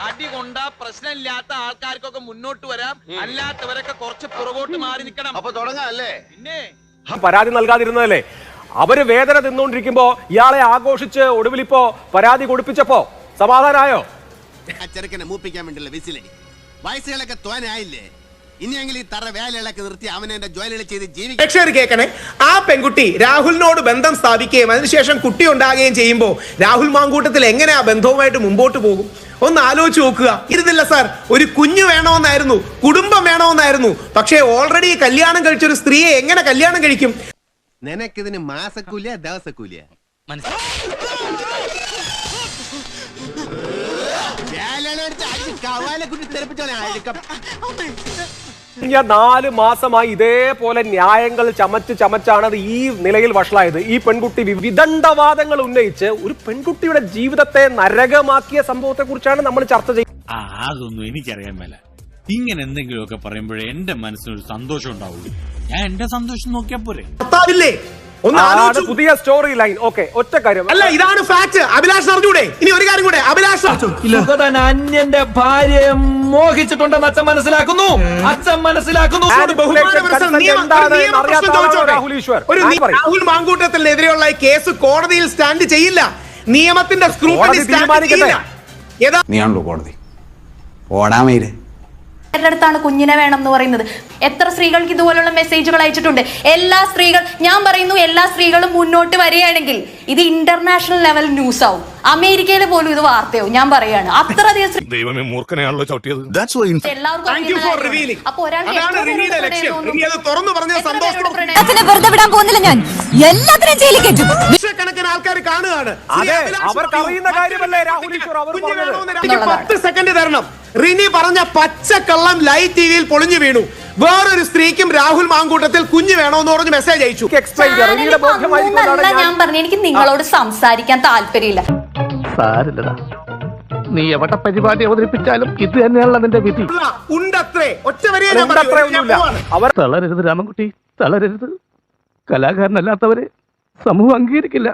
അടി കൊണ്ട പ്രശ്നമില്ലാത്ത ആൾക്കാർക്കൊക്കെ മുന്നോട്ട് വരാം, അല്ലാത്തവരൊക്കെ കുറച്ച് പുറകോട്ട് മാറി നിൽക്കണം. അപ്പൊ തുടങ്ങാല്ലേ? പിന്നെ പരാതി നൽകാതിരുന്നതല്ലേ? അവര് വേദന തിന്നുകൊണ്ടിരിക്കുമ്പോ ഇയാളെ ആഘോഷിച്ച് ഒടുവിലിപ്പോ പരാതി കൊടുപ്പിച്ചപ്പോ സമാധാനായോ? ചെറുക്കനെ മൂപ്പിക്കാൻ വേണ്ടിയുള്ള വിസിലടി. വയസ്സുകളൊക്കെ തോനായില്ലേ? ഇനിയെങ്കിലും ഈ തറ വേലകളൊക്കെ നിർത്തി അവനെ എന്റെ ജോലികൾ ചെയ്ത് ജീവിക്കും. കേൾക്കണേ, ആ പെൺകുട്ടി രാഹുലിനോട് ബന്ധം സ്ഥാപിക്കുകയും അതിനുശേഷം കുട്ടി ഉണ്ടാകുകയും ചെയ്യുമ്പോൾ രാഹുൽ മാങ്കൂട്ടത്തിൽ എങ്ങനെ ആ ബന്ധവുമായിട്ട് മുമ്പോട്ട് പോകും? ഒന്ന് ആലോചിച്ച് നോക്കുക. ഇരുന്നില്ല സാർ, ഒരു കുഞ്ഞു വേണമെന്നായിരുന്നു, കുടുംബം വേണമെന്നായിരുന്നു. പക്ഷേ ഓൾറെഡി കല്യാണം കഴിച്ചൊരു സ്ത്രീയെ എങ്ങനെ കല്യാണം കഴിക്കും? നിനക്കിതിന് മാസക്കൂലിയ ദിവസക്കൂലിയ? കഴിഞ്ഞ 4 മാസമായി ഇതേപോലെ ന്യായങ്ങൾ ചമച്ചാണ് അത് ഈ നിലയിൽ വഷളായത്. ഈ പെൺകുട്ടി വിദണ്ഡവാദങ്ങൾ ഉന്നയിച്ച് ഒരു പെൺകുട്ടിയുടെ ജീവിതത്തെ നരകമാക്കിയ സംഭവത്തെ കുറിച്ചാണ് നമ്മൾ ചർച്ച ചെയ്യുന്നത്. അതൊന്നും എനിക്കറിയാൻ മേല. ഇങ്ങനെ എന്തെങ്കിലുമൊക്കെ പറയുമ്പോഴേ എന്റെ മനസ്സിനൊരു സന്തോഷം ഉണ്ടാവുള്ളൂ. ഞാൻ എന്റെ സന്തോഷം നോക്കിയാ പോരെ? പുതിയ സ്റ്റോറി ലൈൻ. ഓക്കെ, ഒറ്റ കാര്യം അല്ല, ഇതാണ് ഫാക്ട്. അഭിലാഷ് അറിഞ്ഞൂടെ? ഇനി ഒരു കാര്യം കൂടെ, അഭിലാഷ് അന്യന്റെ ഭാര്യയെ മോഹിച്ചിട്ടുണ്ടെന്ന് അച്ഛൻ മനസ്സിലാക്കുന്നു. രാഹുൽ മാങ്കൂട്ടത്തിനെതിരെയുള്ള കേസ് കോടതിയിൽ സ്റ്റാൻഡ് ചെയ്യില്ല. നിയമത്തിന്റെ സ്ക്രൂട്ടനി സ്റ്റാൻഡ് ചെയ്യില്ല. നീയാണല്ലോ കോടതി. ഓടാമയില് അടുത്താണ് കുഞ്ഞിനെ വേണം എന്ന് പറയുന്നത്. എത്ര സ്ത്രീകൾക്ക് ഇതുപോലുള്ള മെസ്സേജുകൾ അയച്ചിട്ടുണ്ട്. ഞാൻ പറയുന്നു, എല്ലാ സ്ത്രീകളും മുന്നോട്ട് വരികയാണെങ്കിൽ ഇത് ഇന്റർനാഷണൽ ലെവൽ ന്യൂസ് ആവും. അമേരിക്കയിൽ പോലും ഇത് വാർത്തയാവും. ഞാൻ പറയാണ്, അത്രയധികം വെറുതെ വിടാൻ പോകുന്നില്ല. ഞാൻ എല്ലാത്തിനും ജയിലിൽ കയറ്റും. ലക്ഷക്കണക്കിന് ആൾക്കാർ കാണുകയാണ്. അവർക്ക് അറിയുന്ന കാര്യമല്ലേ രാഹുൽ ഈശ്വർ? അവർ 10 സെക്കൻഡ് തരണം. റിനി പറഞ്ഞ പച്ചക്കള്ളം ലൈവ് ടിവിയിൽ പൊളിഞ്ഞു വീണു. വേറൊരു സ്ത്രീക്കും രാഹുൽ മാങ്കൂട്ടത്തിൽ കുഞ്ഞു വേണോന്ന് പറഞ്ഞ് മെസ്സേജ് അയച്ചു. ഞാൻ പറഞ്ഞു, എനിക്ക് നിങ്ങളോട് സംസാരിക്കാൻ താല്പര്യമില്ല. നീ എവിടെ പരിപാടി അവതരിപ്പിച്ചാലും ഇത് തന്നെയാണല്ലോ നിന്റെ വിധി. ഉണ്ടത്രേ, ഒറ്റ അവർ തളരരുത് രാമൻകുട്ടി, തളരരുത്. കലാകാരനല്ലാത്തവരെ സമൂഹം അംഗീകരിക്കില്ല.